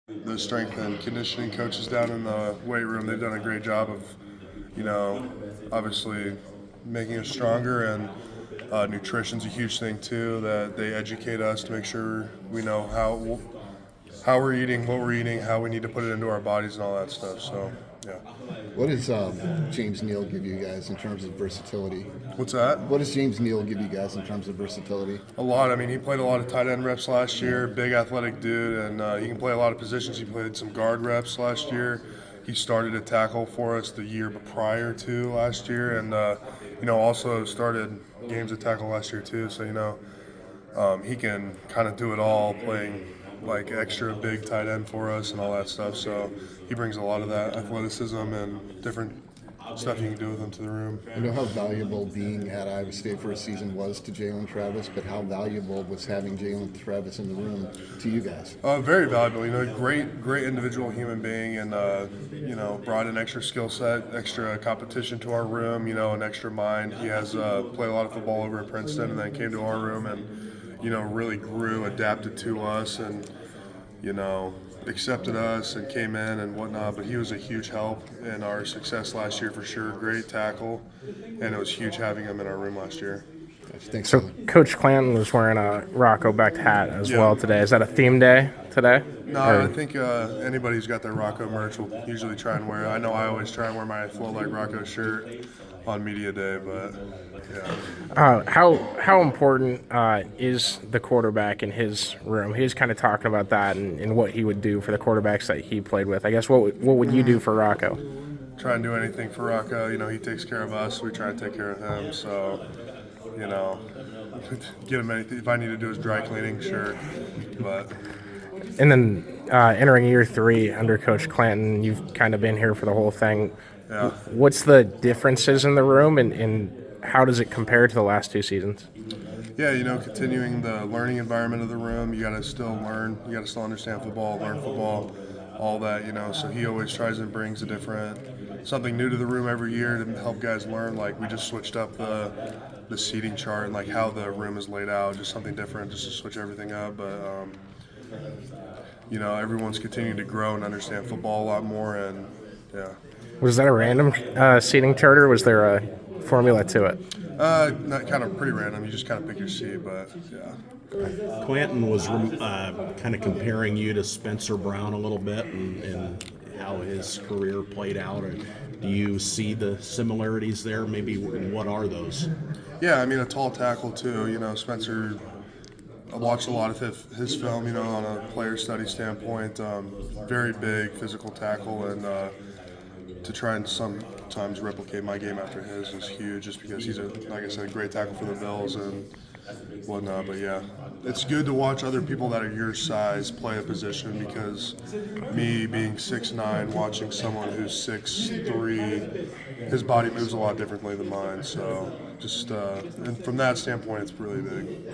The strength and conditioning coaches down in the weight room, they've done a great job of, obviously making us stronger, and nutrition's a huge thing too. That they educate us to make sure we know how we're eating, what we're eating, how we need to put it into our bodies, and all that stuff. So, yeah. What does James Neal give you guys in terms of versatility? What's that? What does James Neal give you guys in terms of versatility? A lot. I mean, he played a lot of tight end reps last year. Big athletic dude, and he can play a lot of positions. He played some guard reps last year. He started a tackle for us the year prior to last year, and also started games at tackle last year too. So he can kind of do it all, playing like extra big tight end for us and all that stuff. So he brings a lot of that athleticism and different stuff you can do with him to the room. I know how valuable being at Iowa State for a season was to Jalen Travis, but how valuable was having Jalen Travis in the room to you guys? Very valuable. Great individual human being, and brought an extra skill set, extra competition to our room. An extra mind. He has played a lot of football over at Princeton, and then came to our room and really grew, adapted to us, and accepted us and came in and whatnot. But he was a huge help in our success last year for sure. Great tackle, and it was huge having him in our room last year. Thanks. So Coach Clanton was wearing a Rocco Becht hat as well today. Is that a theme day today? No, I think anybody who's got their Rocco merch will usually try and wear it. I know I always try and wear my Flow Like Rocco shirt on media day, but yeah. How important is the quarterback in his room? He was kind of talking about that and what he would do for the quarterbacks that he played with. I guess what would you do for Rocco? Try and do anything for Rocco. He takes care of us. We try and take care of him. So, get him anything. If I need to do his dry cleaning, sure. But And then entering year 3 under Coach Clanton, you've kind of been here for the whole thing. yeah. What's the differences in the room, and how does it compare to the last 2 seasons? Yeah, continuing the learning environment of the room. You got to still learn. You got to still understand football, learn football, all that. So he always tries and brings something new to the room every year to help guys learn. Like, we just switched up the seating chart and like how the room is laid out, just something different, just to switch everything up. But everyone's continuing to grow and understand football a lot more, and yeah. Was that a random seating chart, or was there a formula to it? Not kind of pretty random. You just kind of pick your seat, but yeah. Clanton was kind of comparing you to Spencer Brown a little bit, and how his career played out. Do you see the similarities there? Maybe what are those? Yeah, I mean, a tall tackle too. Spencer. I watched a lot of his film, on a player study standpoint. Very big physical tackle, and to try and sometimes replicate my game after his is huge, just because he's like I said, a great tackle for the Bills and whatnot. But yeah, it's good to watch other people that are your size play a position, because me being 6'9", watching someone who's 6'3", his body moves a lot differently than mine. So just and from that standpoint, it's really big.